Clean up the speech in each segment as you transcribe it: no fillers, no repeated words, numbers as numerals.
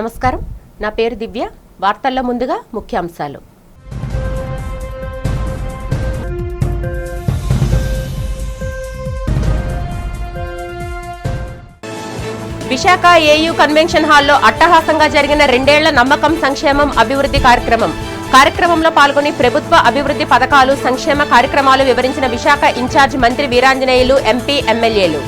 నమస్కారం, నా పేరు దివ్య. వార్తల్లో ముందుగా ముఖ్యాంశాలు. విశాఖ ఏయూ కన్వెన్షన్ హాల్లో అట్టహాసంగా జరిగిన 2 ఏళ్ల నమ్మకం సంక్షేమం అభివృద్ధి కార్యక్రమంలో పాల్గొని ప్రభుత్వ అభివృద్ధి పథకాలు, సంక్షేమ కార్యక్రమాలు వివరించిన విశాఖ ఇన్ఛార్జ్ మంత్రి వీరాంజనేయులు, ఎంపీ, ఎమ్మెల్యేలు.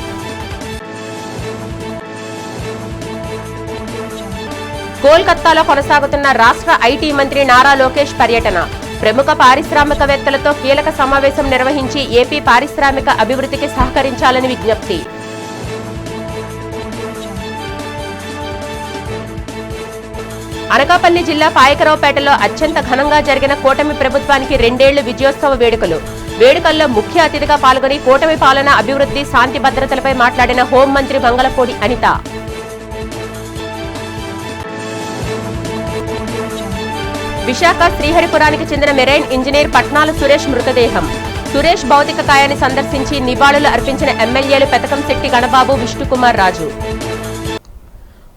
కోల్కతాలో కొనసాగుతున్న రాష్ట్ర ఐటీ మంత్రి నారా లోకేష్ పర్యటన. ప్రముఖ పారిశ్రామికవేత్తలతో కీలక సమావేశం నిర్వహించి ఏపీ పారిశ్రామిక అభివృద్ధికి సహకరించాలని విజ్ఞప్తి. అనకాపల్లి జిల్లా పాయకరావుపేటలో అత్యంత ఘనంగా జరిగిన కూటమి ప్రభుత్వానికి 2 ఏళ్ల విజయోత్సవ వేడుకల్లో ముఖ్య అతిథిగా పాల్గొని కూటమి పాలన, అభివృద్ధి, శాంతి భద్రతలపై మాట్లాడిన హోంమంత్రి మంగళపూడి అనిత. విశాఖ శ్రీహరిపురానికి చెందిన మెరైన్ ఇంజనీర్ పట్నాల సురేష్ మృతదేహం. సురేష్ భౌతిక కాయాన్ని సందర్శించి నివాళులు అర్పించిన ఎమ్మెల్యేలు పెతకంశెట్టి గణబాబు, విష్ణుకుమార్ రాజు.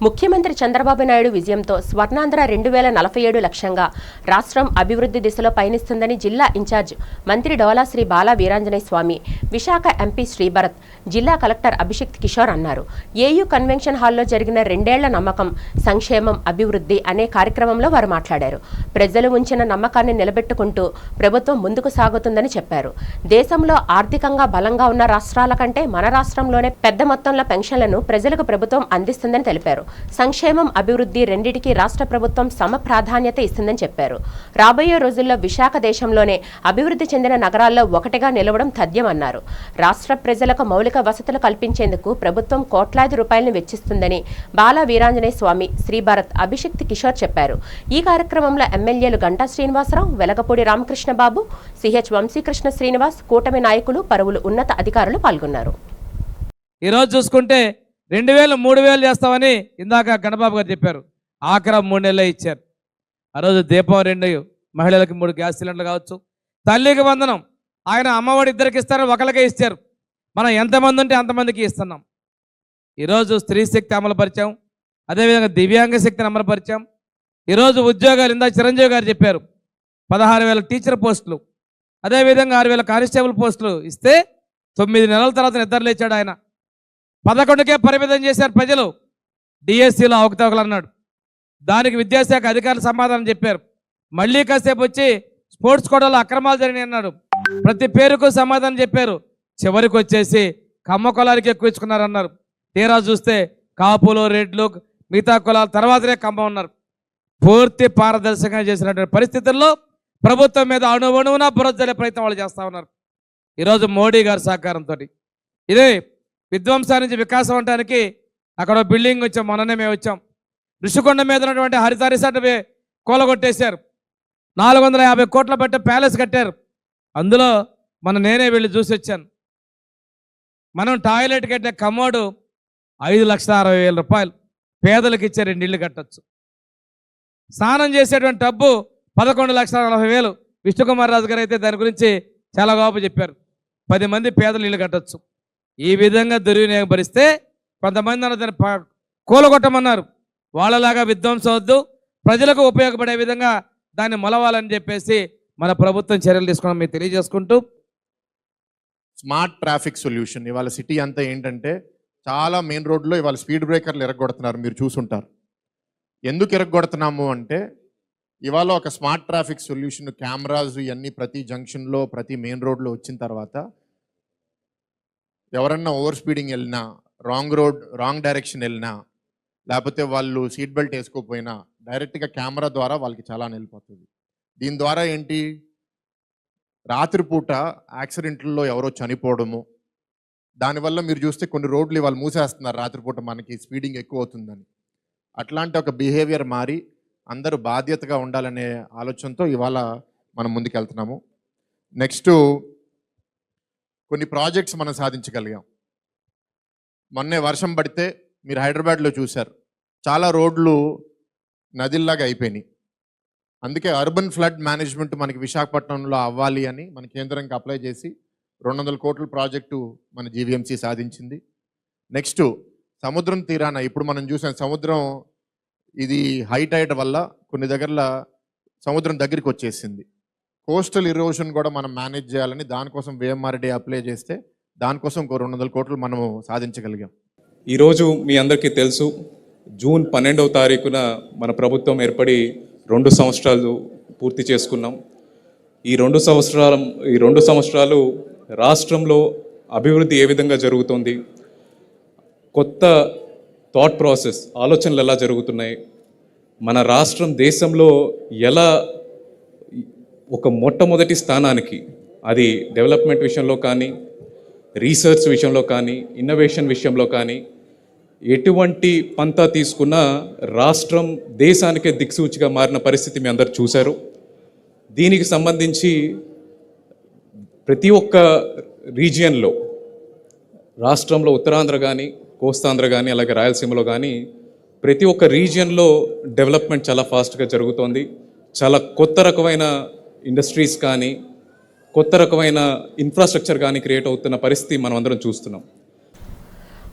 ముఖ్యమంత్రి చంద్రబాబు నాయుడు విజయంతో స్వర్ణాంధ్ర 2047 లక్ష్యంగా రాష్ట్రం అభివృద్ధి దిశలో పయనిస్తుందని జిల్లా ఇన్ఛార్జ్ మంత్రి డోలా శ్రీ బాల వీరాంజనేయ స్వామి, విశాఖ ఎంపీ శ్రీభరత్, జిల్లా కలెక్టర్ అభిషిక్త్ కిషోర్ అన్నారు. ఏయూ కన్వెన్షన్ హాల్లో జరిగిన 2 ఏళ్ల నమ్మకం సంక్షేమం అభివృద్ధి అనే కార్యక్రమంలో వారు మాట్లాడారు. ప్రజలు ఉంచిన నమ్మకాన్ని నిలబెట్టుకుంటూ ప్రభుత్వం ముందుకు సాగుతుందని చెప్పారు. దేశంలో ఆర్థికంగా బలంగా ఉన్న రాష్ట్రాల కంటే మన రాష్ట్రంలోనే పెద్ద మొత్తంలో పెన్షన్లను ప్రజలకు ప్రభుత్వం అందిస్తుందని తెలిపారు. సంక్షేమం, అభివృద్ధి రెండింటికి రాష్ట్ర ప్రభుత్వం సమ ప్రాధాన్యత ఇస్తుందని చెప్పారు. రాబోయే రోజుల్లో విశాఖ దేశంలోనే అభివృద్ధి చెందిన నగరాల్లో ఒకటిగా నిలవడం తథ్యమన్నారు. రాష్ట్ర ప్రజలకు మౌలిక వసతులు కల్పించేందుకు ప్రభుత్వం కోట్లాది రూపాయలను వెచ్చిస్తుందని బాల వీరాంజనేయ స్వామి, శ్రీభరత్, అభిషిక్త్ కిషోర్ చెప్పారు. ఈ కార్యక్రమంలో ఎమ్మెల్యేలు గంటా శ్రీనివాసరావు, వెలగపూడి రామకృష్ణబాబు, సిహెచ్ వంశీకృష్ణ శ్రీనివాస్, కూటమి నాయకులు, పలువురు ఉన్నత అధికారులు పాల్గొన్నారు. ఈరోజు చూసుకుంటే 2000, 3000 చేస్తామని ఇందాక గణబాబు గారు చెప్పారు. ఆఖరా 3 నెలలే ఇచ్చారు. ఆ రోజు దీపం 2 మహిళలకి 3 గ్యాస్ సిలిండర్లు కావచ్చు. తల్లికి వందనం, ఆయన అమ్మఒడి 2కి ఇస్తారు, ఒకరికే ఇచ్చారు. మనం ఎంతమంది ఉంటే అంతమందికి ఇస్తున్నాం. ఈరోజు స్త్రీ శక్తి అమలుపరిచాం, అదేవిధంగా దివ్యాంగ శక్తిని అమలుపరిచాం. ఈరోజు ఉద్యోగాలు ఇందాక చిరంజీవి గారు చెప్పారు, 16,000 టీచర్ పోస్టులు, అదేవిధంగా 6,000 కానిస్టేబుల్ పోస్టులు ఇస్తే 9 నెలల తర్వాత నిద్ర లేచాడు ఆయన. 11కే పరిమితం చేశారు ప్రజలు. డిఎస్సీలో అవకతవకలు అన్నాడు. దానికి విద్యాశాఖ అధికారులు సమాధానం చెప్పారు. మళ్ళీ కాసేపు వచ్చి స్పోర్ట్స్ కోటాలో అక్రమాలు జరిగినాయి అన్నాడు. ప్రతి పేరుకు సమాధానం చెప్పారు. చివరికి వచ్చేసి కమ్మ కులానికి ఎక్కువ ఇచ్చుకున్నారన్నారు. తీరా చూస్తే కాపులు, రెడ్లు, మిగతా కులాల తర్వాతనే కమ్మ ఉన్నారు. పూర్తి పారదర్శకంగా చేసినటువంటి పరిస్థితుల్లో ప్రభుత్వం మీద అణువణువున బురదజల్లే ప్రయత్నం వాళ్ళు చేస్తూ ఉన్నారు. ఈరోజు మోడీ గారి సహకారంతో ఇదే విధ్వంసా నుంచి వికాసం అనడానికి అక్కడ బిల్డింగ్ వచ్చాం. మొన్ననే మేము వచ్చాం. ఋషికొండ మీద ఉన్నటువంటి హరిత రిసార్ట్ కూలగొట్టేశారు. 450 కోట్ల పెట్టి ప్యాలెస్ కట్టారు. అందులో నేనే వెళ్ళి చూసి వచ్చాను. మనం టాయిలెట్ కట్టే కమోడు 5,60,000 రూపాయలు పేదలకు ఇచ్చే 2 ఇళ్ళు కట్టచ్చు. స్నానం చేసేటువంటి టబ్బు 11,40,000. విష్ణుకుమార్ రాజు గారు అయితే దాని గురించి చాలా గొప్ప చెప్పారు. 10 మంది పేదలు ఇళ్ళు కట్టచ్చు. ఈ విధంగా దుర్వినియోగపరిస్తే కొంతమంది దాన్ని కూలగొట్టమన్నారు. వాళ్ళలాగా విధ్వంసం వద్దు, ప్రజలకు ఉపయోగపడే విధంగా దాన్ని మొలవాలని చెప్పేసి మన ప్రభుత్వం చర్యలు తీసుకున్నాం మీకు తెలియజేసుకుంటూ. స్మార్ట్ ట్రాఫిక్ సొల్యూషన్ ఇవాళ సిటీ అంతా ఏంటంటే చాలా మెయిన్ రోడ్లో ఇవాళ స్పీడ్ బ్రేకర్లు ఎరగొడుతున్నారు. మీరు చూసుంటారు. ఎందుకు ఎరగొడుతున్నాము అంటే ఇవాళ ఒక స్మార్ట్ ట్రాఫిక్ సొల్యూషన్, కెమెరాస్ ఇవన్నీ ప్రతి జంక్షన్లో, ప్రతి మెయిన్ రోడ్లో వచ్చిన తర్వాత ఎవరన్నా ఓవర్ స్పీడింగ్ వెళ్ళినా, రాంగ్ డైరెక్షన్ వెళ్ళినా, లేకపోతే వాళ్ళు సీట్ బెల్ట్ వేసుకోకపోయినా డైరెక్ట్గా కెమెరా ద్వారా వాళ్ళకి చాలా వెళ్ళిపోతుంది. దీని ద్వారా ఏంటి, రాత్రిపూట యాక్సిడెంట్లలో ఎవరో చనిపోవడము, దానివల్ల మీరు చూస్తే కొన్ని రోడ్లు ఇవాళ మూసేస్తున్నారు. రాత్రిపూట మనకి స్పీడింగ్ ఎక్కువ అవుతుందని. అట్లాంటి ఒక బిహేవియర్ మారి అందరూ బాధ్యతగా ఉండాలనే ఆలోచనతో ఇవాళ మనం ముందుకెళ్తున్నాము. నెక్స్ట్ కొన్ని ప్రాజెక్ట్స్ మనం సాధించగలిగాం. మొన్నే వర్షం పడితే మీరు హైదరాబాద్లో చూశారు, చాలా రోడ్లు నదిల్లాగా అయిపోయినాయి. అందుకే అర్బన్ ఫ్లడ్ మేనేజ్మెంట్ మనకి విశాఖపట్నంలో అవ్వాలి అని మన కేంద్రంకి అప్లై చేసి 200 కోట్ల ప్రాజెక్టు మన జీవీఎంసీ సాధించింది. నెక్స్ట్ సముద్రం తీరాన ఇప్పుడు మనం చూసాం, సముద్రం ఇది హై టైడ్ వల్ల కొన్ని దగ్గరల సముద్రం దగ్గరికి వచ్చేసింది. కోస్టల్ ఇరోషన్ కూడా మనం మేనేజ్ చేయాలని దానికోసం VMRD అప్లై చేస్తే దానికోసం ఇంకో 200 కోట్లు మనము సాధించగలిగాం. ఈరోజు మీ అందరికీ తెలుసు, జూన్ 12వ తారీఖున మన ప్రభుత్వం ఏర్పడి 2 సంవత్సరాలు పూర్తి చేసుకున్నాం. ఈ 2 సంవత్సరాలు రాష్ట్రంలో అభివృద్ధి ఏ విధంగా జరుగుతుంది, కొత్త థాట్ ప్రాసెస్, ఆలోచనలు ఎలా జరుగుతున్నాయి, మన రాష్ట్రం దేశంలో ఎలా ఒక మొట్టమొదటి స్థానానికి, అది డెవలప్మెంట్ విషయంలో కానీ, రీసెర్చ్ విషయంలో కానీ, ఇన్నోవేషన్ విషయంలో కానీ ఎటువంటి పంతా తీసుకున్నా రాష్ట్రం దేశానికే దిక్సూచిగా మారిన పరిస్థితి మీ అందరు చూశారు. దీనికి సంబంధించి ప్రతి ఒక్క రీజియన్లో, రాష్ట్రంలో ఉత్తరాంధ్ర కానీ, కోస్తాంధ్ర కానీ, అలాగే రాయలసీమలో కానీ ప్రతి ఒక్క రీజియన్లో డెవలప్మెంట్ చాలా ఫాస్ట్గా జరుగుతోంది. చాలా కొత్త రకమైన ఇండస్ట్రీస్ కానీ, కొత్త రకమైన ఇన్ఫ్రాస్ట్రక్చర్ కానీ క్రియేట్ అవుతున్న పరిస్థితి మనం అందరం చూస్తున్నాం.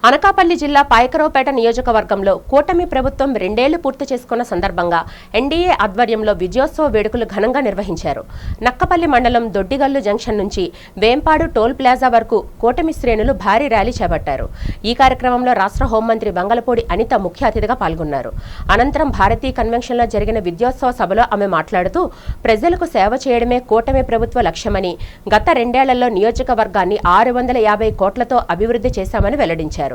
అనకాపల్లి జిల్లా పాయకరావుపేట నియోజకవర్గంలో కూటమి ప్రభుత్వం 2 ఏళ్లు పూర్తి చేసుకున్న సందర్భంగా ఎన్డీఏ ఆధ్వర్యంలో విజయోత్సవ వేడుకలు ఘనంగా నిర్వహించారు. నక్కపల్లి మండలం దొడ్డిగల్లు జంక్షన్ నుంచి వేంపాడు టోల్ ప్లాజా వరకు కూటమి శ్రేణులు భారీ ర్యాలీ చేపట్టారు. ఈ కార్యక్రమంలో రాష్ట్ర హోంమంత్రి బంగళపూడి అనిత ముఖ్య అతిథిగా పాల్గొన్నారు. అనంతరం భారతీయ కన్వెన్షన్లో జరిగిన విజయోత్సవ సభలో ఆమె మాట్లాడుతూ ప్రజలకు సేవ చేయడమే కూటమి ప్రభుత్వ లక్ష్యమని, గత 2 ఏళ్లలో నియోజకవర్గాన్ని 650 కోట్లతో అభివృద్ధి చేశామని వెల్లడించారు.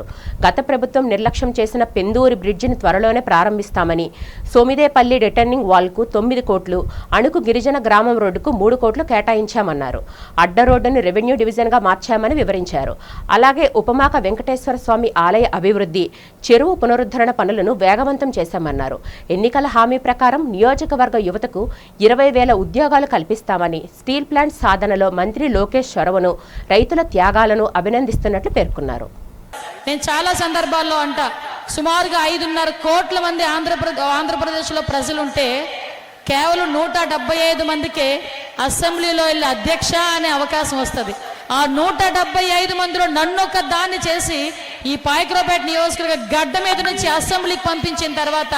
గత ప్రభుత్వం నిర్లక్ష్యం చేసిన పెందూరి బ్రిడ్జిని త్వరలోనే ప్రారంభిస్తామని, సోమిదేపల్లి రిటర్నింగ్ వాల్కు 9 కోట్లు, అణుకు గిరిజన గ్రామం రోడ్డుకు 3 కోట్లు కేటాయించామన్నారు. అడ్డ రోడ్డును రెవెన్యూ డివిజన్గా మార్చామని వివరించారు. అలాగే ఉపమాక వెంకటేశ్వర స్వామి ఆలయ అభివృద్ధి, చెరువు పునరుద్ధరణ పనులను వేగవంతం చేశామన్నారు. ఎన్నికల హామీ ప్రకారం నియోజకవర్గ యువతకు 20,000 ఉద్యోగాలు కల్పిస్తామని, స్టీల్ ప్లాంట్ సాధనలో మంత్రి లోకేష్ చొరవను, రైతుల త్యాగాలను అభినందిస్తున్నట్లు పేర్కొన్నారు. నేను చాలా సందర్భాల్లో అంట, సుమారుగా 5.5 కోట్ల మంది ఆంధ్రప్రదేశ్లో ప్రజలుంటే కేవలం 175 మందికే అసెంబ్లీలో వెళ్ళి అధ్యక్ష అనే అవకాశం వస్తుంది. ఆ 175 మందిలో నన్ను ఒక దాన్ని చేసి ఈ పాయకరావుపేట నియోజకవర్గ గడ్డ మీద నుంచి అసెంబ్లీకి పంపించిన తర్వాత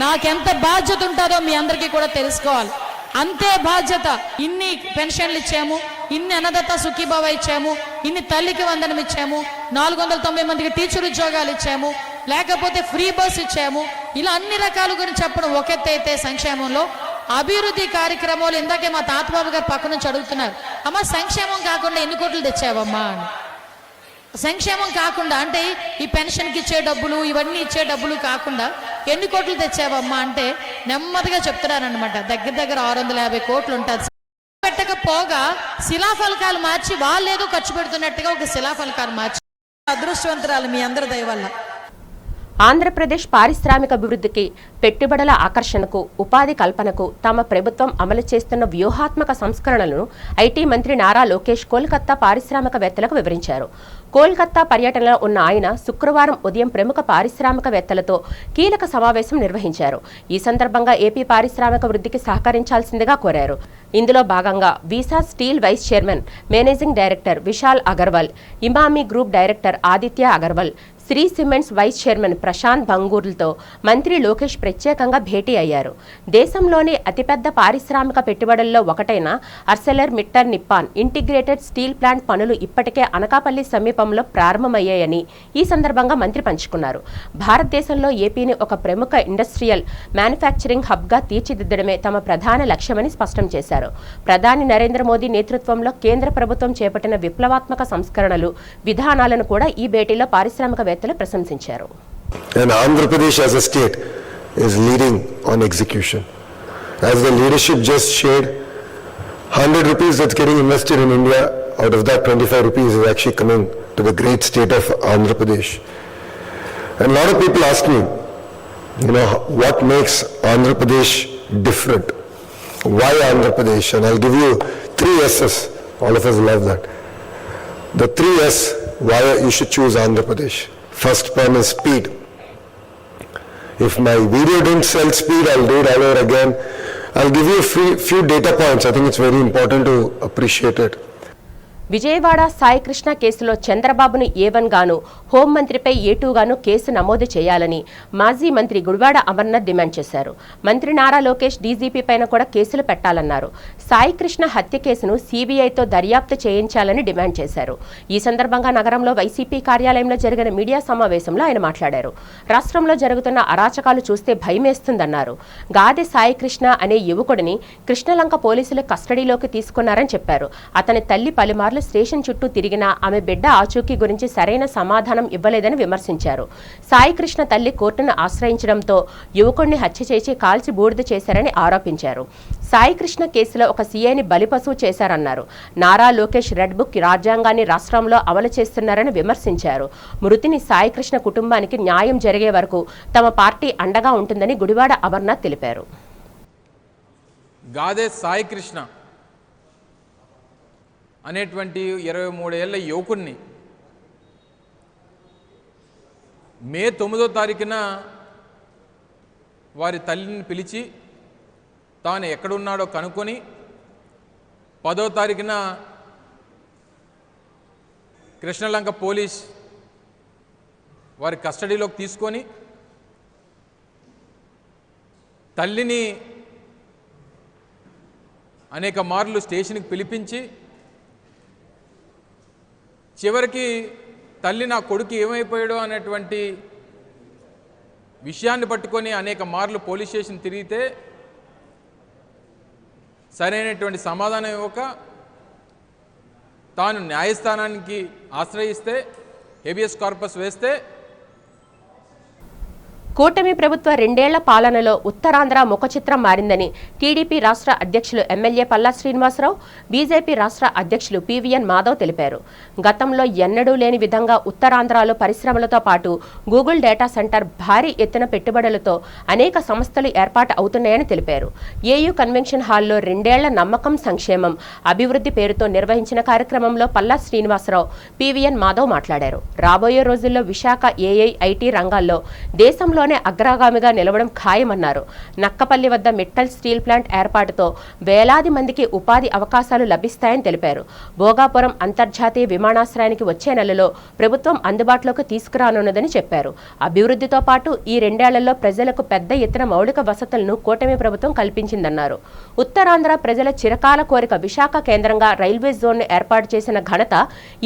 నాకెంత బాధ్యత ఉంటుందో మీ అందరికీ కూడా తెలుసుకోవాలి. అంతే బాధ్యత. ఇన్ని పెన్షన్లు ఇచ్చాము, ఇన్ని అన్నదాత సుఖీభావ ఇచ్చాము, ఇన్ని తల్లికి వందనం ఇచ్చాము, 490 మందికి టీచర్ ఉద్యోగాలు ఇచ్చాము, లేకపోతే ఫ్రీ బస్ ఇచ్చాము. ఇలా అన్ని రకాల గురించి చెప్పడం ఒక ఎత్తు అయితే, సంక్షేమంలో అభివృద్ధి కార్యక్రమాలు ఇందాకే మా తాతబాబు గారు పక్క నుంచి అడుగుతున్నారు, అమ్మ సంక్షేమం కాకుండా ఎన్ని కోట్లు తెచ్చావమ్మా అని. సంక్షేమం కాకుండా అంటే ఈ పెన్షన్కి ఇచ్చే డబ్బులు, ఇవన్నీ ఇచ్చే డబ్బులు కాకుండా ఎన్ని కోట్లు తెచ్చావమ్మా అంటే నెమ్మదిగా చెప్తున్నారనమాట. దగ్గర 650 కోట్లు ఉంటుంది. పెట్టకపోగా శిలాఫలకాలు మార్చి వాళ్ళేదో ఖర్చు పెడుతున్నట్టుగా ఒక శిలాఫలకాలు మార్చి అదృష్టవంతురాలు మీ అందరి దయ వల్ల. ఆంధ్రప్రదేశ్ పారిశ్రామిక అభివృద్ధికి, పెట్టుబడుల ఆకర్షణకు, ఉపాధి కల్పనకు తమ ప్రభుత్వం అమలు చేస్తున్న వ్యూహాత్మక సంస్కరణలను ఐటీ మంత్రి నారా లోకేష్ కోల్కతా పారిశ్రామికవేత్తలకు వివరించారు. కోల్కతా పర్యటనలో ఉన్న ఆయన శుక్రవారం ఉదయం ప్రముఖ పారిశ్రామికవేత్తలతో కీలక సమావేశం నిర్వహించారు. ఈ సందర్భంగా ఏపీ పారిశ్రామిక వృద్ధికి సహకరించాల్సిందిగా కోరారు. ఇందులో భాగంగా Visa Steel vice chairman, managing director Vishal Agarwal, Emami group director Aditya Agarwal, Shree cements vice chairman Prashant బంగూర్లతో మంత్రి లోకేష్ ప్రత్యేకంగా భేటీ అయ్యారు. దేశంలోని అతిపెద్ద పారిశ్రామిక పెట్టుబడుల్లో ఒకటైన Arcelor Mittal Nippon integrated steel plant పనులు ఇప్పటికే అనకాపల్లి సమీపంలో ప్రారంభమయ్యాయని ఈ సందర్భంగా మంత్రి పంచుకున్నారు. భారతదేశంలో ఏపీని ఒక ప్రముఖ ఇండస్ట్రియల్ మ్యానుఫ్యాక్చరింగ్ హబ్గా తీర్చిదిద్దడమే తమ ప్రధాన లక్ష్యమని స్పష్టం చేశారు. ప్రధాని నరేంద్ర మోదీ నేతృత్వంలో కేంద్ర ప్రభుత్వం చేపట్టిన విప్లవాత్మక సంస్కరణలు, విధానాలను కూడా ఈ భేటీలో పారిశ్రామికవేత్తలు ప్రశంసించారు. And Andhra Pradesh as a state is leading on execution. As the leadership just shared, 100 rupees that's getting invested in India, out of that 25 rupees is actually coming to the great state of Andhra Pradesh. And a lot of people ask me, what makes Andhra Pradesh different? Why Andhra Pradesh? And I'll give you 3 S's. All of us love that. The 3 S why you should choose Andhra Pradesh. First one is speed. If my video didn't sell speed, I'll do it all over again. I'll give you a few data points. I think it's very important to appreciate it. Vijayawada Saikrishna కేసులో చంద్రబాబును A1 గాను హోంమంత్రిపై A2 గాను case నమోదు చేయాలని మాజీ మంత్రి Gudivada Amarnath demand చేశారు. మంత్రి నారా లోకేష్ డీజీపీ పైన కూడా కేసులు పెట్టాలన్నారు. సాయికృష్ణ హత్య కేసును CBIతో దర్యాప్తు చేయించాలని డిమాండ్ చేశారు. ఈ సందర్భంగా నగరంలో వైసీపీ కార్యాలయంలో జరిగిన మీడియా సమావేశంలో ఆయన మాట్లాడారు. రాష్ట్రంలో జరుగుతున్న అరాచకాలు చూస్తే భయమేస్తుందన్నారు. గాదె సాయికృష్ణ అనే యువకుడిని కృష్ణలంక పోలీసులు కస్టడీలోకి తీసుకున్నారని చెప్పారు. అతని తల్లి పలుమార్లు స్టేషన్ చుట్టూ తిరిగినా ఆమె బిడ్డ ఆచూకీ గురించి సరైన సమాధానం ఇవ్వలేదని విమర్శించారు. సాయికృష్ణ తల్లి కోర్టును ఆశ్రయించడంతో యువకుడిని హత్య చేసి కాల్చి బూడిద చేశారని ఆరోపించారు. సాయికృష్ణ కేసులో ఒక సీఐని బలిపశువు చేశారన్నారు. నారా లోకేష్ రెడ్ బుక్ రాజ్యాంగాన్ని రాష్ట్రంలో అమలు చేస్తున్నారని విమర్శించారు. మృతిని సాయికృష్ణ కుటుంబానికి న్యాయం జరిగే వరకు తమ పార్టీ అండగా ఉంటుందని గుడివాడ అమర్నాథ్ తెలిపారు. గాదే సాయికృష్ణ అనేటువంటి 23 ఏళ్ల యువకుడిని మే 9వ తారీఖున వారి తల్లిని పిలిచి తాను ఎక్కడున్నాడో కనుక్కొని 10వ తారీఖున కృష్ణలంక పోలీస్ వారి కస్టడీలోకి తీసుకొని తల్లిని అనేక మార్లు స్టేషన్కి పిలిపించి చివరికి తల్లి నా కొడుకు ఏమైపోయాడో అనేటువంటి విషయాన్ని పట్టుకొని అనేక మార్లు పోలీస్ స్టేషన్ తిరిగితే సరైనటువంటి సమాధానం ఇవ్వక తాను న్యాయస్థానానికి ఆశ్రయిస్తే హెబియస్ కార్పస్ వేస్తే కూటమి ప్రభుత్వ 2 ఏళ్ల పాలనలో ఉత్తరాంధ్ర ముఖచిత్రం మారిందని టీడీపీ రాష్ట్ర అధ్యక్షులు ఎమ్మెల్యే పల్లా శ్రీనివాసరావు, బీజేపీ రాష్ట్ర అధ్యక్షులు PVN మాధవ్ తెలిపారు. గతంలో ఎన్నడూ లేని విధంగా ఉత్తరాంధ్రలో పరిశ్రమలతో పాటు గూగుల్ డేటా సెంటర్ భారీ ఎత్తున పెట్టుబడులతో అనేక సంస్థలు ఏర్పాటు అవుతున్నాయని తెలిపారు. ఏయూ కన్వెన్షన్ హాల్లో 2 ఏళ్ల నమ్మకం సంక్షేమం అభివృద్ధి పేరుతో నిర్వహించిన కార్యక్రమంలో పల్లా శ్రీనివాసరావు, PVN మాధవ్ మాట్లాడారు. రాబోయే రోజుల్లో విశాఖ AI, IT రంగాల్లో దేశంలో అగ్రగామిగా నిలవడం ఖాయమన్నారు. నక్కపల్లి వద్ద మెటల్ స్టీల్ ప్లాంట్ ఏర్పాటుతో వేలాది మందికి ఉపాధి అవకాశాలు లభిస్తాయని తెలిపారు. భోగాపురం అంతర్జాతీయ విమానాశ్రయానికి వచ్చే నెలలో ప్రభుత్వం అందుబాటులోకి తీసుకురానున్నదని చెప్పారు. అభివృద్ధితో పాటు ఈ 2 ఏళ్లలో ప్రజలకు పెద్ద ఎత్తున మౌలిక వసతులను కూటమి ప్రభుత్వం కల్పించిందన్నారు. ఉత్తరాంధ్ర ప్రజల చిరకాల కోరిక విశాఖ కేంద్రంగా రైల్వే జోన్ను ఏర్పాటు చేసిన ఘనత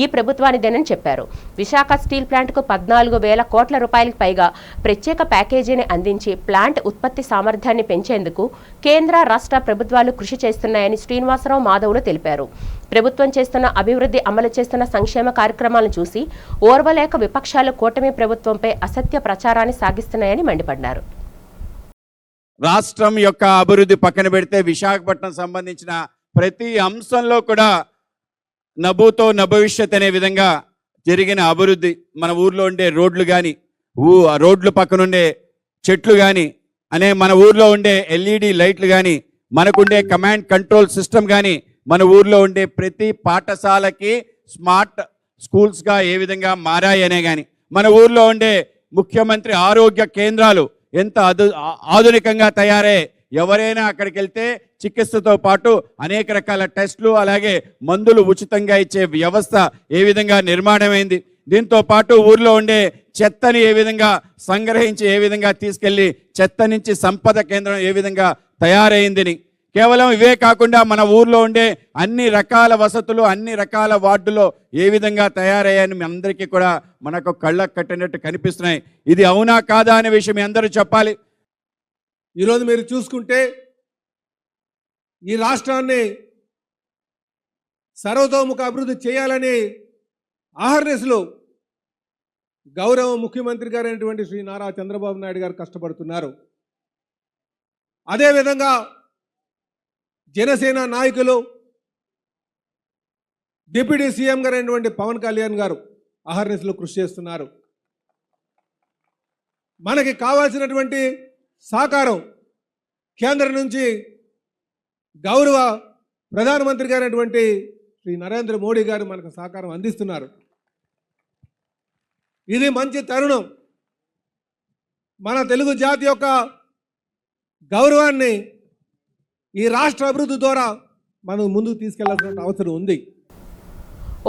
ఈ ప్రభుత్వానిదేనని చెప్పారు. విశాఖ స్టీల్ ప్లాంట్కు 14,000 కోట్ల రూపాయలకు పైగా ప్రత్యేక ప్యాకేజీని అందించి ప్లాంట్ ఉత్పత్తి సామర్థ్యాన్ని పెంచేందుకు కేంద్ర రాష్ట్ర ప్రభుత్వాలు కృషి చేస్తున్నాయని శ్రీనివాసరావు, మాధవులు తెలిపారు. ప్రభుత్వం చేస్తున్న అభివృద్ధి, అమలు చేస్తున్న సంక్షేమ కార్యక్రమాలను చూసి ఓర్వలేక విపక్షాలు కూటమి ప్రభుత్వంపై అసత్య ప్రచారాన్ని సాగిస్తున్నాయని మండిపడ్డారు. రాష్ట్రం యొక్క అభివృద్ధి పక్కన పెడితే విశాఖపట్నం సంబంధించిన ప్రతి అంశంలో కూడా నభూతో నభవిష్యత్ అనే విధంగా జరిగిన అభివృద్ధి, మన ఊర్లో ఉండే రోడ్లు కానీ, రోడ్లు పక్కనుండే చెట్లు కానీ, మన ఊర్లో ఉండే LED లైట్లు కానీ, మనకుండే కమాండ్ కంట్రోల్ సిస్టమ్ కానీ, మన ఊర్లో ఉండే ప్రతి పాఠశాలకి స్మార్ట్ స్కూల్స్గా ఏ విధంగా మారాయి అనే కానీ, మన ఊర్లో ఉండే ముఖ్యమంత్రి ఆరోగ్య కేంద్రాలు ఎంత ఆధునికంగా తయారై ఎవరైనా అక్కడికి వెళ్తే చికిత్సతో పాటు అనేక రకాల టెస్టులు, అలాగే మందులు ఉచితంగా ఇచ్చే వ్యవస్థ ఏ విధంగా నిర్మాణమైంది. దీంతో పాటు ఊర్లో ఉండే చెత్తని ఏ విధంగా సంగ్రహించి ఏ విధంగా తీసుకెళ్లి చెత్త నుంచి సంపద కేంద్రం ఏ విధంగా తయారైందని, కేవలం ఇవే కాకుండా మన ఊర్లో ఉండే అన్ని రకాల వసతులు, అన్ని రకాల వార్డులో ఏ విధంగా తయారయ్యాయని మీ అందరికీ కూడా మనకు కళ్ళకు కట్టినట్టు కనిపిస్తున్నాయి. ఇది అవునా కాదా అనే విషయం మీ అందరూ చెప్పాలి. ఈరోజు మీరు చూసుకుంటే ఈ రాష్ట్రాన్ని సర్వతోముఖ అభివృద్ధి చేయాలని ఆహర్నిశలు గౌరవ ముఖ్యమంత్రి గారైనటువంటి శ్రీ నారా చంద్రబాబు నాయుడు గారు కష్టపడుతున్నారు. అదేవిధంగా జనసేన నాయకులు, డిప్యూటీ సీఎం గారైనటువంటి పవన్ కళ్యాణ్ గారు అహర్నిశలు కృషి చేస్తున్నారు. మనకి కావాల్సినటువంటి సహకారం కేంద్రం నుంచి గౌరవ ప్రధానమంత్రి గారైనటువంటి శ్రీ నరేంద్ర మోడీ గారు మనకు సహకారం అందిస్తున్నారు. ఇది మంచి తరుణం. మన తెలుగు జాతి యొక్క గౌరవాన్ని ఈ రాష్ట్ర అభివృద్ధి ద్వారా మనం ముందుకు తీసుకెళ్లాల్సిన అవసరం ఉంది.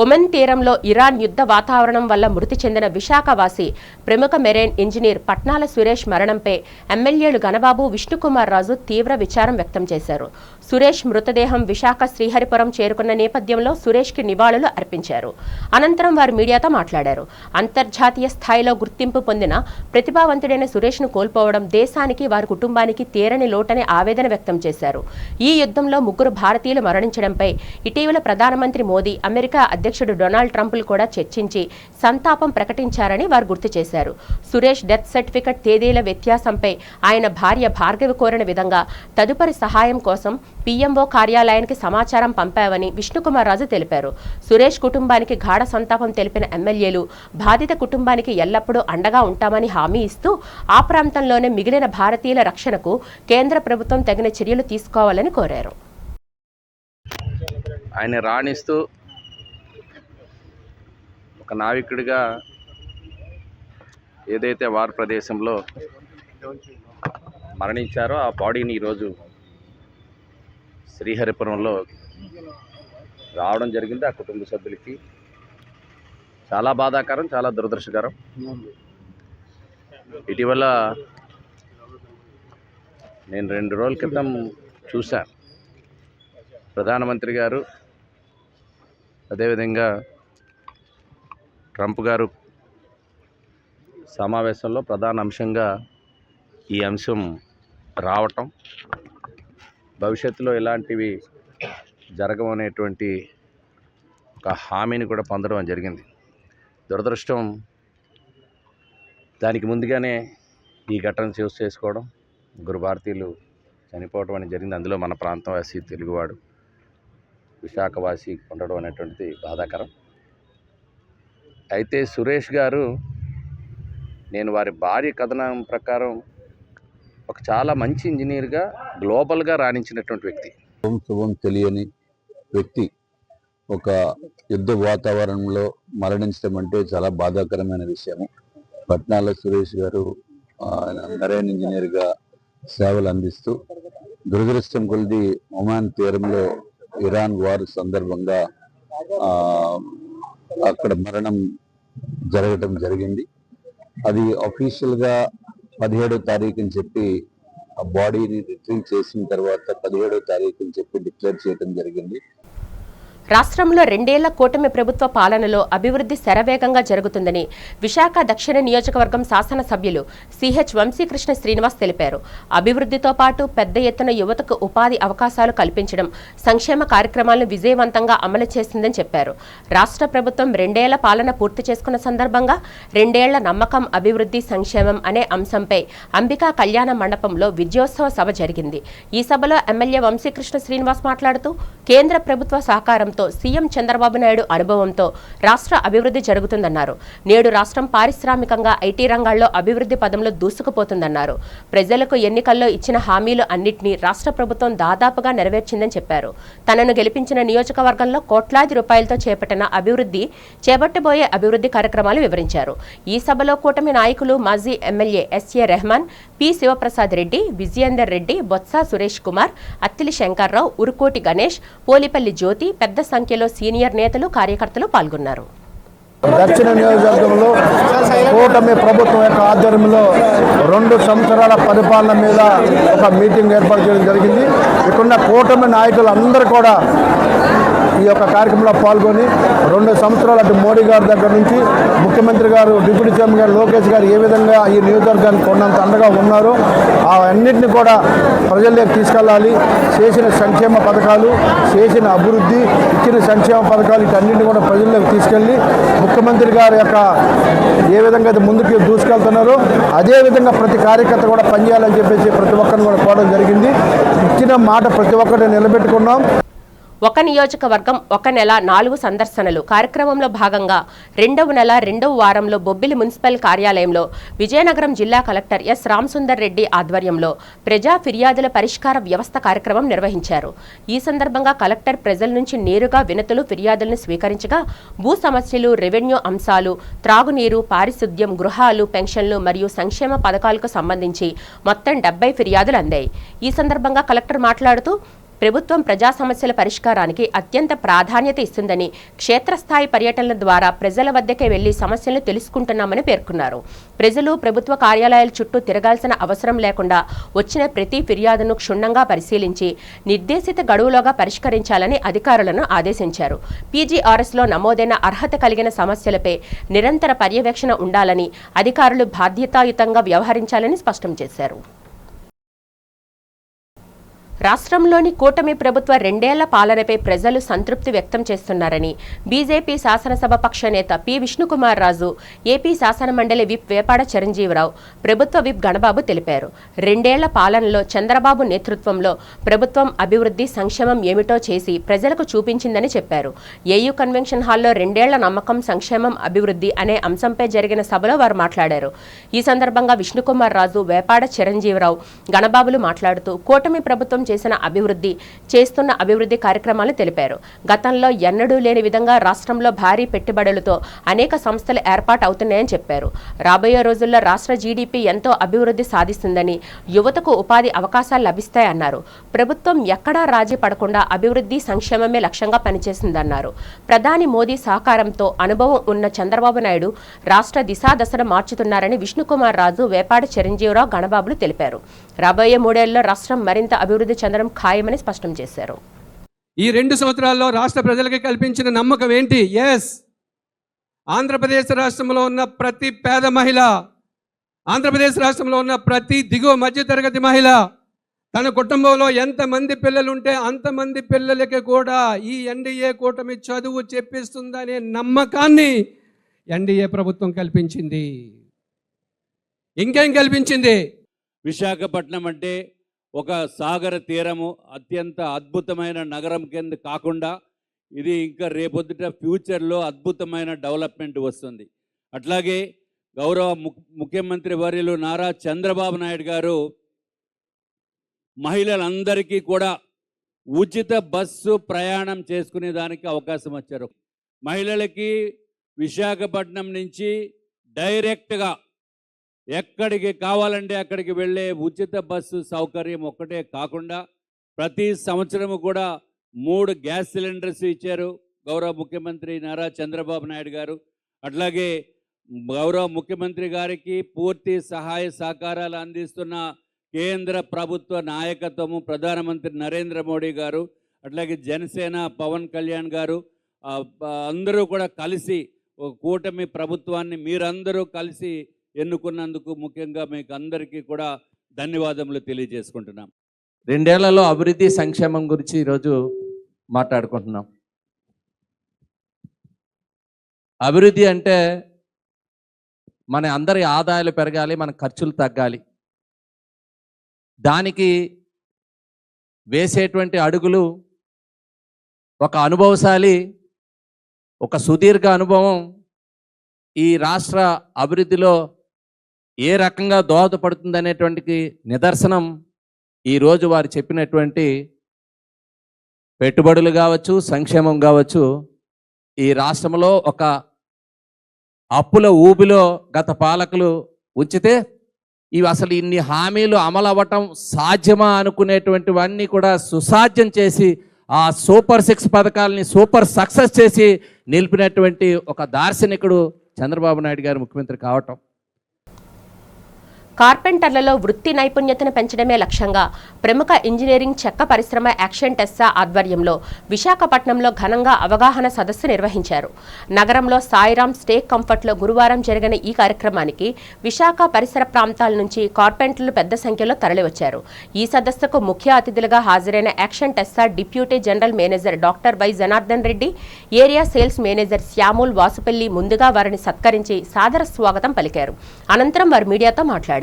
ఒమన్ తీరంలో ఇరాన్ యుద్ధ వాతావరణం వల్ల మృతి చెందిన విశాఖవాసి ప్రముఖ మెరైన్ ఇంజనీర్ పట్నాల సురేష్ మరణంపై ఎమ్మెల్యేలు గణబాబు విష్ణుకుమార్ రాజు తీవ్ర విచారం వ్యక్తం చేశారు. సురేష్ మృతదేహం విశాఖ శ్రీహరిపురం చేరుకున్న నేపథ్యంలో సురేష్కి నివాళులు అర్పించారు. అనంతరం వారు మీడియాతో మాట్లాడారు. అంతర్జాతీయ స్థాయిలో గుర్తింపు పొందిన ప్రతిభావంతుడైన సురేష్ను కోల్పోవడం దేశానికి వారి కుటుంబానికి తీరని లోటని ఆవేదన వ్యక్తం చేశారు. ఈ యుద్ధంలో 3 భారతీయులు మరణించడంపై ఇటీవల ప్రధానమంత్రి మోదీ, అమెరికా అధ్యక్షుడు డొనాల్డ్ ట్రంప్లు కూడా చర్చించి సంతాపం ప్రకటించారని వారు గుర్తు చేశారు. సురేష్ డెత్ సర్టిఫికెట్ తేదీల వ్యత్యాసంపై ఆయన భార్య భార్గవి కోరిన విధంగా తదుపరి సహాయం కోసం పీఎంఓ కార్యాలయానికి సమాచారం పంపామని విష్ణుకుమార్ రాజు తెలిపారు. సురేష్ కుటుంబానికి గాఢ సంతాపం తెలిపిన ఎమ్మెల్యేలు బాధిత కుటుంబానికి ఎల్లప్పుడూ అండగా ఉంటామని హామీ ఇస్తూ ఆ ప్రాంతంలోనే మిగిలిన భారతీయుల రక్షణకు కేంద్ర ప్రభుత్వం తగిన చర్యలు తీసుకోవాలని కోరారు. ఆయన రాణిస్తూ ఒక నావికుడిగా ఏదైతే వార్ ప్రదేశంలో మరణించారో ఆ బాడీని ఈరోజు శ్రీహరిపురంలో రావడం జరిగింది. ఆ కుటుంబ సభ్యులకి చాలా బాధాకరం, చాలా దురదృష్టకరం. ఇటీవల నేను 2 రోజుల క్రితం చూశాను, ప్రధానమంత్రి గారు అదేవిధంగా ట్రంప్ గారు సమావేశంలో ప్రధాన అంశంగా ఈ అంశం రావటం, భవిష్యత్తులో ఇలాంటివి జరగవనేటువంటి ఒక హామీని కూడా పొందడం జరిగింది. దురదృష్టం దానికి ముందుగానే ఈ ఘటన చూస్ చేసుకోవడం, 3 భారతీయులు చనిపోవడం అనేది జరిగింది. అందులో మన ప్రాంతవాసి, తెలుగువాడు, విశాఖవాసి ఉండడం అనేటువంటిది బాధాకరం. అయితే సురేష్ గారు, నేను వారి భార్య కథనం ప్రకారం ఒక చాలా మంచి ఇంజనీర్గా గ్లోబల్గా రాణించినటువంటి వ్యక్తి. శుభం తెలియని వ్యక్తి ఒక యుద్ధ వాతావరణంలో మరణించడం అంటే చాలా బాధాకరమైన విషయము. పట్నాల సురేష్ గారు మెరైన్ ఇంజనీర్గా సేవలు అందిస్తూ దురదృష్టం కొలిది ఒమాన్ తీరంలో ఇరాన్ వార్ సందర్భంగా అక్కడ మరణం జరగటం జరిగింది. అది అఫీషియల్గా 17వ తారీఖుని చెప్పి ఆ బాడీని రిట్రీవ్ చేసిన తర్వాత 17వ తారీఖుని చెప్పి డిక్లేర్ చేయడం జరిగింది. రాష్ట్రంలో 2 ఏళ్ల కూటమి ప్రభుత్వ పాలనలో అభివృద్ధి శరవేగంగా జరుగుతుందని విశాఖ దక్షిణ నియోజకవర్గం శాసనసభ్యులు సిహెచ్ వంశీకృష్ణ శ్రీనివాస్ తెలిపారు. అభివృద్ధితో పాటు పెద్ద ఎత్తున యువతకు ఉపాధి అవకాశాలు కల్పించడం, సంక్షేమ కార్యక్రమాలను విజయవంతంగా అమలు చేసిందని చెప్పారు. రాష్ట్ర ప్రభుత్వం 2 ఏళ్ల పాలన పూర్తి చేసుకున్న సందర్భంగా 2 ఏళ్ల నమ్మకం, అభివృద్ధి, సంక్షేమం అనే అంశంపై అంబికా కళ్యాణ మండపంలో విజయోత్సవ సభ జరిగింది. ఈ సభలో ఎమ్మెల్యే వంశీకృష్ణ శ్రీనివాస్ మాట్లాడుతూ కేంద్ర ప్రభుత్వ సహకారం సీఎం చంద్రబాబు నాయుడు అనుభవంతో రాష్ట్ర అభివృద్ధి జరుగుతుందన్నారు. నేడు రాష్ట్రం పారిశ్రామికంగా, ఐటీ రంగాల్లో అభివృద్ధి పదంలో దూసుకుపోతుందన్నారు. ప్రజలకు ఎన్నికల్లో ఇచ్చిన హామీలు అన్నింటినీ రాష్ట్ర ప్రభుత్వం దాదాపుగా నెరవేర్చిందని చెప్పారు. తనను గెలిపించిన నియోజకవర్గంలో కోట్లాది రూపాయలతో చేపట్టబోయే అభివృద్ధి కార్యక్రమాలు వివరించారు. ఈ సభలో కూటమి నాయకులు మాజీ MLA S A Rehman, P Sivaprasad Reddy, Vijayender Reddy, Botsa Suresh Kumar, Attili Shankarrao, Urukoti Ganesh, Polipalli Jyothi, పెద్ద సంఖ్యలో సీనియర్ నేతలు, కార్యకర్తలు పాల్గొన్నారు. దక్షిణ నియోజకవర్గంలో కూటమి ప్రభుత్వం యొక్క ఆధ్వర్యంలో 2 సంవత్సరాల పరిపాలన మీద ఒక మీటింగ్ ఏర్పాటు చేయడం జరిగింది. ఇక్కడున్న కూటమి నాయకులు అందరూ కూడా ఈ యొక్క కార్యక్రమంలో పాల్గొని 2 సంవత్సరాలు అటు మోడీ గారి దగ్గర నుంచి ముఖ్యమంత్రి గారు, డిప్యూటీ సీఎం గారు లోకేష్ గారు ఏ విధంగా ఈ నియోజకవర్గానికి కొన్నంత అండగా ఉన్నారో ఆ అన్నింటినీ కూడా ప్రజల్లోకి తీసుకెళ్ళాలి. చేసిన సంక్షేమ పథకాలు, చేసిన అభివృద్ధి, ఇచ్చిన సంక్షేమ పథకాలు వీటన్నింటినీ కూడా ప్రజల్లోకి తీసుకెళ్ళి ముఖ్యమంత్రి గారి యొక్క ఏ విధంగా అయితే ముందుకు దూసుకెళ్తున్నారో అదే విధంగా ప్రతి కార్యకర్త కూడా పనిచేయాలని చెప్పేసి ప్రతి ఒక్కరిని కూడా కోరడం జరిగింది. ఇచ్చిన మాట ప్రతి ఒక్కరిని నిలబెట్టుకున్నాం. ఒక నియోజకవర్గం ఒక నెల 4 సందర్శనలు కార్యక్రమంలో భాగంగా 2వ నెల 2వ వారంలో బొబ్బిలి మున్సిపల్ కార్యాలయంలో విజయనగరం జిల్లా కలెక్టర్ ఎస్ రామసుందర్ రెడ్డి ఆధ్వర్యంలో ప్రజా ఫిర్యాదుల పరిష్కార వ్యవస్థ కార్యక్రమం నిర్వహించారు. ఈ సందర్భంగా కలెక్టర్ ప్రజల నుంచి నేరుగా వినతులు, ఫిర్యాదులను స్వీకరించగా భూ సమస్యలు, రెవెన్యూ అంశాలు, త్రాగునీరు, పారిశుద్ధ్యం, గృహాలు, పెన్షన్లు మరియు సంక్షేమ పథకాలకు సంబంధించి మొత్తం 70 ఫిర్యాదులు అందాయి. ఈ సందర్భంగా కలెక్టర్ మాట్లాడుతూ ప్రభుత్వం ప్రజా సమస్యల పరిష్కారానికి అత్యంత ప్రాధాన్యత ఇస్తుందని, క్షేత్రస్థాయి పర్యటనల ద్వారా ప్రజల వద్దకే వెళ్లి సమస్యలను తెలుసుకుంటున్నామని పేర్కొన్నారు. ప్రజలు ప్రభుత్వ కార్యాలయాల చుట్టూ తిరగాల్సిన అవసరం లేకుండా వచ్చిన ప్రతి ఫిర్యాదును క్షుణ్ణంగా పరిశీలించి నిర్దేశిత గడువులోగా పరిష్కరించాలని అధికారులను ఆదేశించారు. పీజీఆర్ఎస్లో నమోదైన అర్హత కలిగిన సమస్యలపై నిరంతర పర్యవేక్షణ ఉండాలని, అధికారులు బాధ్యతాయుతంగా వ్యవహరించాలని స్పష్టం చేశారు. రాష్ట్రంలోని కూటమి ప్రభుత్వ 2 ఏళ్ల పాలనపై ప్రజలు సంతృప్తి వ్యక్తం చేస్తున్నారని బీజేపీ శాసనసభ పక్ష నేత పి. విష్ణుకుమార్ రాజు, ఏపీ శాసనమండలి విప్ వేపాడ చిరంజీవిరావు, ప్రభుత్వ విప్ గణబాబు తెలిపారు. 2 ఏళ్ల పాలనలో చంద్రబాబు నేతృత్వంలో ప్రభుత్వం అభివృద్ధి, సంక్షేమం ఏమిటో చేసి ప్రజలకు చూపించిందని చెప్పారు. ఏయూ కన్వెన్షన్ హాల్లో 2 ఏళ్ల నమ్మకం, సంక్షేమం, అభివృద్ధి అనే అంశంపై జరిగిన సభలో వారు మాట్లాడారు. ఈ సందర్భంగా విష్ణుకుమార్ రాజు, వేపాడ చిరంజీవిరావు, గణబాబులు మాట్లాడుతూ కూటమి ప్రభుత్వం చేసిన అభివృద్ధి, చేస్తున్న అభివృద్ధి కార్యక్రమాలు తెలిపారు. గతంలో ఎన్నడూ లేని విధంగా రాష్ట్రంలో భారీ పెట్టుబడులతో అనేక సంస్థలు ఏర్పాటు అవుతున్నాయని చెప్పారు. రాబోయే రోజుల్లో రాష్ట్ర జీడీపీ ఎంతో అభివృద్ధి సాధిస్తుందని, యువతకు ఉపాధి అవకాశాలు లభిస్తాయన్నారు. ప్రభుత్వం ఎక్కడా రాజీ పడకుండా అభివృద్ధి, సంక్షేమమే లక్ష్యంగా పనిచేసిందన్నారు. ప్రధాని మోదీ సహకారంతో అనుభవం ఉన్న చంద్రబాబు నాయుడు రాష్ట్ర దిశాదశను మార్చుతున్నారని విష్ణుకుమార్ రాజు, వేపాడ చిరంజీవిరావు, గణబాబులు తెలిపారు. రాబోయే 3 ఏళ్లలో రాష్ట్రం మరింత అభివృద్ధి చెందడం ఖాయమని స్పష్టం చేశారు. ఈ 2 సంవత్సరాల్లో రాష్ట్ర ప్రజలకి కల్పించిన నమ్మకం ఏంటి? ఆంధ్రప్రదేశ్ రాష్ట్రంలో ఉన్న ప్రతి పేద మహిళ, ఆంధ్రప్రదేశ్ రాష్ట్రంలో ఉన్న ప్రతి దిగువ మధ్యతరగతి మహిళ తన కుటుంబంలో ఎంతమంది పిల్లలుంటే అంతమంది పిల్లలకి కూడా ఈ ఎన్డీఏ కూటమి చదువు చెప్పిస్తుందనే నమ్మకాన్ని ఎన్డీఏ ప్రభుత్వం కల్పించింది. ఇంకేం కల్పించింది? విశాఖపట్నం అంటే ఒక సాగర తీరము, అత్యంత అద్భుతమైన నగరం కింద కాకుండా ఇది ఇంకా రేపొద్దుట ఫ్యూచర్లో అద్భుతమైన డెవలప్మెంట్ వస్తుంది. అట్లాగే గౌరవ ముఖ్యమంత్రి వర్యులు నారా చంద్రబాబు నాయుడు గారు మహిళలందరికీ కూడా ఉచిత బస్సు ప్రయాణం చేసుకునే దానికి అవకాశం ఇచ్చారు. మహిళలకి విశాఖపట్నం నుంచి డైరెక్ట్గా ఎక్కడికి కావాలంటే అక్కడికి వెళ్ళే ఉచిత బస్సు సౌకర్యం ఒక్కటే కాకుండా ప్రతి సంవత్సరము కూడా 3 గ్యాస్ సిలిండర్స్ ఇచ్చారు గౌరవ ముఖ్యమంత్రి నారా చంద్రబాబు నాయుడు గారు. అట్లాగే గౌరవ ముఖ్యమంత్రి గారికి పూర్తి సహాయ సహకారాలు అందిస్తున్న కేంద్ర ప్రభుత్వ నాయకత్వము ప్రధానమంత్రి నరేంద్ర మోడీ గారు, అట్లాగే జనసేన పవన్ కళ్యాణ్ గారు అందరూ కూడా కలిసి కూటమి ప్రభుత్వాన్ని మీరందరూ కలిసి ఎన్నుకున్నందుకు ముఖ్యంగా మీకు అందరికీ కూడా ధన్యవాదములు తెలియజేసుకుంటున్నాం. 2 ఏళ్లలో అభివృద్ధి, సంక్షేమం గురించి ఈరోజు మాట్లాడుకుంటున్నాం. అభివృద్ధి అంటే మన అందరి ఆదాయాలు పెరగాలి, మన ఖర్చులు తగ్గాలి. దానికి వేసేటువంటి అడుగులు ఒక అనుభవశాలి, ఒక సుదీర్ఘ అనుభవం ఈ రాష్ట్ర అభివృద్ధిలో ఏ రకంగా దోహదపడుతుందనేటువంటి నిదర్శనం ఈరోజు వారు చెప్పినటువంటి పెట్టుబడులు కావచ్చు, సంక్షేమం కావచ్చు. ఈ రాష్ట్రంలో ఒక అప్పుల ఊబిలో గత పాలకులు ఉంచితే ఇవి అసలు ఇన్ని హామీలు అమలు అవ్వటం సాధ్యమా అనుకునేటువంటివన్నీ కూడా సుసాధ్యం చేసి ఆ సూపర్ 6 పథకాలని సూపర్ సక్సెస్ చేసి నిలిపినటువంటి ఒక దార్శనికుడు చంద్రబాబు నాయుడు గారు ముఖ్యమంత్రి కావటం. కార్పెంటర్లలో వృత్తి నైపుణ్యతను పెంచడమే లక్ష్యంగా ప్రముఖ ఇంజనీరింగ్ చెక్క పరిశ్రమ యాక్షన్ టెస్సా ఆధ్వర్యంలో విశాఖపట్నంలో ఘనంగా అవగాహన సదస్సు నిర్వహించారు. నగరంలో సాయిరామ్ స్టే కంఫర్ట్లో గురువారం జరిగిన ఈ కార్యక్రమానికి విశాఖ పరిసర ప్రాంతాల నుంచి కార్పెంటర్లు పెద్ద సంఖ్యలో తరలివచ్చారు. ఈ సదస్సుకు ముఖ్య అతిథులుగా హాజరైన action Tessa deputy general manager doctor why Janardhan Reddy, area sales manager Samuel Vasupalli ముందుగా వారిని సత్కరించి సాదర స్వాగతం పలికారు. అనంతరం వారు మీడియాతో మాట్లాడారు.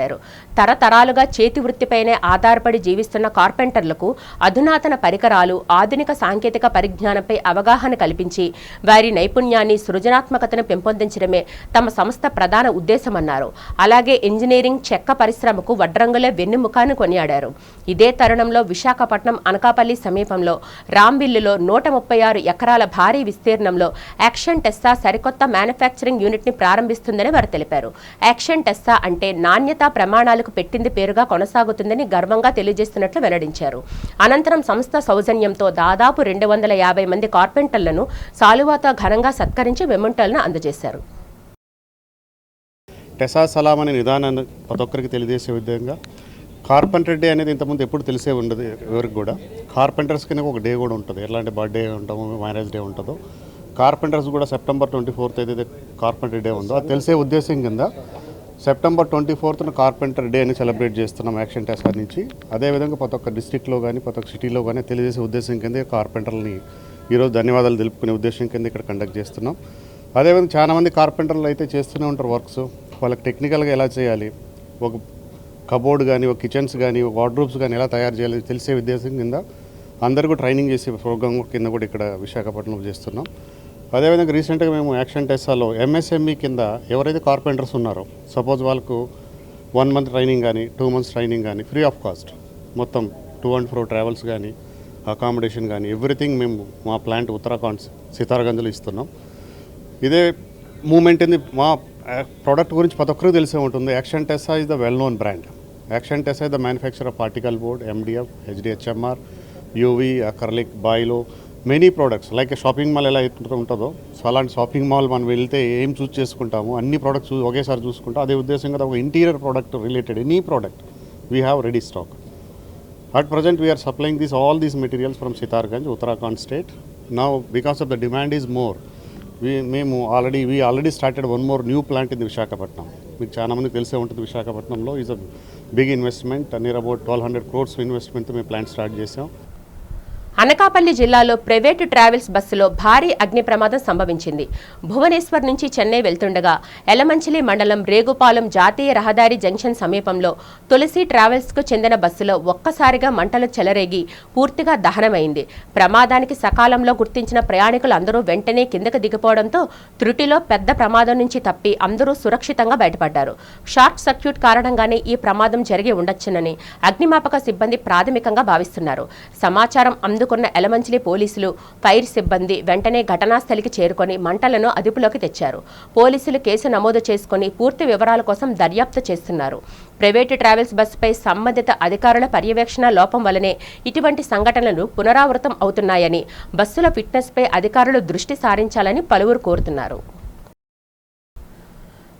తరతరాలుగా చేతి వృత్తిపైనే ఆధారపడి జీవిస్తున్న కార్పెంటర్లకు అధునాతన పరికరాలు, ఆధునిక సాంకేతిక పరిజ్ఞానంపై అవగాహన కల్పించి వారి నైపుణ్యాన్ని, సృజనాత్మకతను పెంపొందించడమే తమ సంస్థ ప్రధాన ఉద్దేశమన్నారు. అలాగే ఇంజనీరింగ్ చెక్క పరిశ్రమకు వడ్రంగులే వెన్నెముకను కొనియాడారు. ఇదే తరుణంలో విశాఖపట్నం అనకాపల్లి సమీపంలో రాంబిల్లులో 136 ఎకరాల భారీ విస్తీర్ణంలో యాక్షన్ టెస్సా సరికొత్త మ్యానుఫ్యాక్చరింగ్ యూనిట్ ని ప్రారంభిస్తుందని వారు తెలిపారు. యాక్షన్ టెస్సా అంటే నాణ్యత ప్రమాణాలకు పెట్టింది పేరుగా కొనసాగుతుందని గర్వంగా తెలియజేస్తున్నట్లు వెల్లడించారు. అనంతరం సంస్థ సౌజన్యంతో దాదాపు 250 మంది కార్పెంటర్లను సాలువాతో ఘనంగా సత్కరించి మెమోంటోలను అందజేశారు. టెసా సలాం అనే నిదానాన్ని ప్రతి ఒక్కరికి తెలియజేసే విధంగా కార్పెంటర్ డే అనేది ఇంతకుముందు ఎప్పుడు తెలిసే ఉండదు ఎవరికి కూడా. కార్పెంటర్స్ కింద ఒక డే కూడా ఉంటుంది, ఎలాంటి బర్త్డే ఉంటామో మ్యారేజ్ డే ఉంటుందో కార్పెంటర్స్ కూడా సెప్టెంబర్ 24th ఏదైతే కార్పెంటర్ డే ఉందో అది తెలిసే ఉద్దేశం కింద సెప్టెంబర్ 24th కార్పెంటర్ డే అని సెలబ్రేట్ చేస్తున్నాం యాక్షన్ టెసా నుంచి. అదేవిధంగా ప్రతి ఒక్క డిస్ట్రిక్ట్లో కానీ ప్రతి ఒక్క సిటీలో కానీ తెలియజేసే ఉద్దేశం కింద కార్పెంటర్లని ఈరోజు ధన్యవాదాలు తెలుపుకునే ఉద్దేశం కింద ఇక్కడ కండక్ట్ చేస్తున్నాం. అదేవిధంగా చాలామంది కార్పెంటర్లు అయితే చేస్తూనే ఉంటారు వర్క్స్, వాళ్ళకి టెక్నికల్గా ఎలా చేయాలి, ఒక కబోర్డ్ కానీ ఒక కిచెన్స్ కానీ ఒక వార్డ్రోబ్స్ కానీ ఎలా తయారు చేయాలి తెలిసే ఉద్దేశం కింద అందరికీ ట్రైనింగ్ చేసే ప్రోగ్రామ్ కింద కూడా ఇక్కడ విశాఖపట్నంలో చేస్తున్నాం. అదేవిధంగా రీసెంట్గా మేము యాక్షన్ టెస్సాలో ఎంఎస్ఎంఈ కింద ఎవరైతే కార్పెంటర్స్ ఉన్నారో సపోజ్ వాళ్ళకు 1 month ట్రైనింగ్ కానీ 2 months ట్రైనింగ్ కానీ ఫ్రీ ఆఫ్ కాస్ట్ మొత్తం టు అండ్ ఫ్రో ట్రావెల్స్ కానీ అకామిడేషన్ కానీ ఎవ్రీథింగ్ మేము మా ప్లాంట్ ఉత్తరాఖండ్ సితార్గంజ్లో ఇస్తున్నాం. ఇదే మూమెంట్ ఇది మా ప్రోడక్ట్ గురించి ప్రతి ఒక్కరికి తెలిసే ఉంటుంది. Action Tesa is the well known brand. Action Tesa is the manufacture of particle board, MDF, HDHMR, UV, acrylic, బాయిలో many products. Like shopping mall ఎలా ఉంటుందో సో అలాంటి షాపింగ్ మాల్ మనం వెళ్తే ఏం చూస్ చేసుకుంటాము అన్ని ప్రోడక్ట్స్ ఒకేసారి చూసుకుంటాం. అదే ఉద్దేశంగా ఒక interior product related any product we have ready stock. At present we are supplying all these materials from Sitarganj, Uttarakhand state. Now because of the demand is more, we already started one more new plant in Visakhapatnam. మీకు చాలా మందికి తెలిసే ఉంటుంది విశాఖపట్నంలో is a big investment, near about 1200 crores ఇన్వెస్ట్మెంట్తో మేము plant start చేసాం. అనకాపల్లి జిల్లాలో ప్రైవేటు ట్రావెల్స్ బస్సులో భారీ అగ్ని ప్రమాదం సంభవించింది. భువనేశ్వర్ నుంచి చెన్నై వెళ్తుండగా ఎలమంచిలి మండలం రేగుపాలెం జాతీయ రహదారి జంక్షన్ సమీపంలో తులసి ట్రావెల్స్కు చెందిన బస్సులో ఒక్కసారిగా మంటలు చెలరేగి పూర్తిగా దహనమైంది. ప్రమాదానికి సకాలంలో గుర్తించిన ప్రయాణికులు అందరూ వెంటనే కిందకు దిగిపోవడంతో త్రుటిలో పెద్ద ప్రమాదం నుంచి తప్పి అందరూ సురక్షితంగా బయటపడ్డారు. షార్ట్ సర్క్యూట్ కారణంగానే ఈ ప్రమాదం జరిగి ఉండొచ్చునని అగ్నిమాపక సిబ్బంది ప్రాథమికంగా భావిస్తున్నారు. సమాచారం అందుకున్న ఎలమంచిలి పోలీసులు, ఫైర్ సిబ్బంది వెంటనే ఘటనా స్థలికి చేరుకొని మంటలను అదుపులోకి తెచ్చారు. పోలీసులు కేసు నమోదు చేసుకుని పూర్తి వివరాల కోసం దర్యాప్తు చేస్తున్నారు. ప్రైవేటు ట్రావెల్స్ బస్సుపై సంబంధిత అధికారుల పర్యవేక్షణ లోపం వల్లనే ఇటువంటి సంఘటనలు పునరావృతం అవుతున్నాయని, బస్సుల ఫిట్నెస్పై అధికారులు దృష్టి సారించాలని పలువురు కోరుతున్నారు.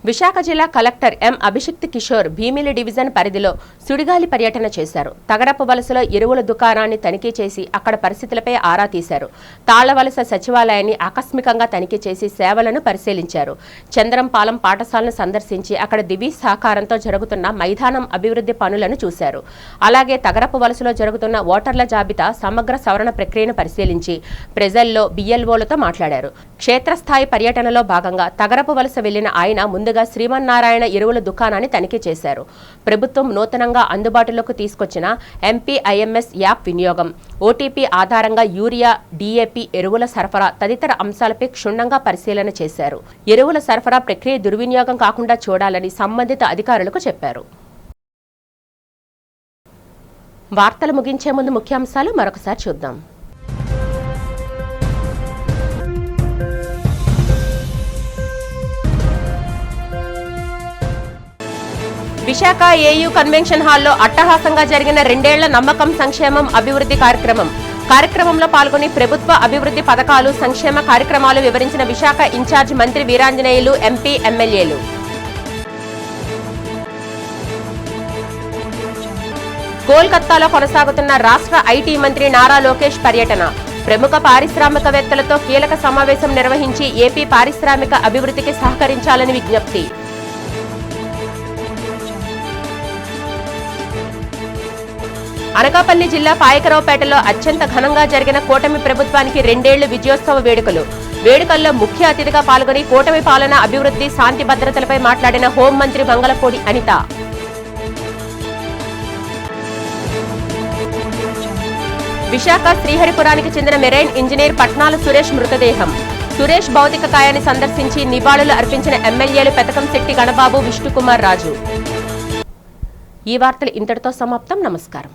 విశాఖ జిల్లా collector M Abhishikt Kishore Bheemili division పరిధిలో సుడిగాలి పర్యటన చేశారు. తగరపు వలసలో ఎరువుల దుకాణాన్ని తనిఖీ చేసి అక్కడ పరిస్థితులపై ఆరా తీశారు. తాళ్లవలస సచివాలయాన్ని ఆకస్మికంగా తనిఖీ చేసి సేవలను పరిశీలించారు. చంద్రంపాలెం పాఠశాలను సందర్శించి అక్కడ దివి సహకారంతో జరుగుతున్న మైదానం అభివృద్ధి పనులను చూశారు. అలాగే తగరపు వలసలో జరుగుతున్న ఓటర్ల జాబితా సమగ్ర సవరణ ప్రక్రియను పరిశీలించి ప్రజల్లో బిఎల్ఓలతో మాట్లాడారు. క్షేత్రస్థాయి పర్యటనలో భాగంగా తగరపు వలస వెళ్లిన ఆయన ముందుగా శ్రీమన్నారాయణ ఎరువుల దుకాణాన్ని తనిఖీ చేశారు. ప్రభుత్వం నూతనంగా అందుబాటులోకి తీసుకొచ్చిన MPIMS యాప్ వినియోగం, OTP ఆధారంగా యూరియా, DAP ఎరువుల సరఫరా తదితర అంశాలపై క్షుణ్ణంగా పరిశీలన చేశారు. ఎరువుల సరఫరా ప్రక్రియ దుర్వినియోగం కాకుండా చూడాలని సంబంధిత అధికారులకు చెప్పారు. వార్తలు ముగించే ముందు ముఖ్యాంశాలు మరొకసారి చూద్దాం. విశాఖ AU కన్వెన్షన్ హాల్లో అట్టహాసంగా జరిగిన 2 ఏళ్ల నమ్మకం సంక్షేమం అభివృద్ధి కార్యక్రమంలో పాల్గొని ప్రభుత్వ అభివృద్ధి పథకాలు, సంక్షేమ కార్యక్రమాలు వివరించిన విశాఖ ఇన్ఛార్జ్ మంత్రి వీరాంజనేయులు, MP, MLAలు. కోల్కతాలో కొనసాగుతున్న రాష్ట్ర IT మంత్రి నారా లోకేష్ పర్యటన. ప్రముఖ పారిశ్రామికవేత్తలతో కీలక సమావేశం నిర్వహించి ఏపీ పారిశ్రామిక అభివృద్ధికి సహకరించాలని విజ్ఞప్తి. అనకాపల్లి జిల్లా పాయకరావుపేటలో అత్యంత ఘనంగా జరిగిన కూటమి ప్రభుత్వానికి 2 ఏళ్ల విజయోత్సవ వేడుకల్లో ముఖ్య అతిథిగా పాల్గొని కూటమి పాలన, అభివృద్ధి, శాంతి భద్రతలపై మాట్లాడిన హోంమంత్రి మంగళపూడి అనిత. విశాఖ శ్రీహరిపురానికి చెందిన మెరైన్ ఇంజనీర్ పట్నాల సురేష్ మృతదేహం. సురేష్ భౌతిక కాయాన్ని సందర్శించి నివాళులు అర్పించిన ఎమ్మెల్యేలు పెతకంశెట్టి గణబాబు, విష్ణుకుమార్ రాజు. ఈ వార్తలు ఇంతటితో సమాప్తం. నమస్కారం.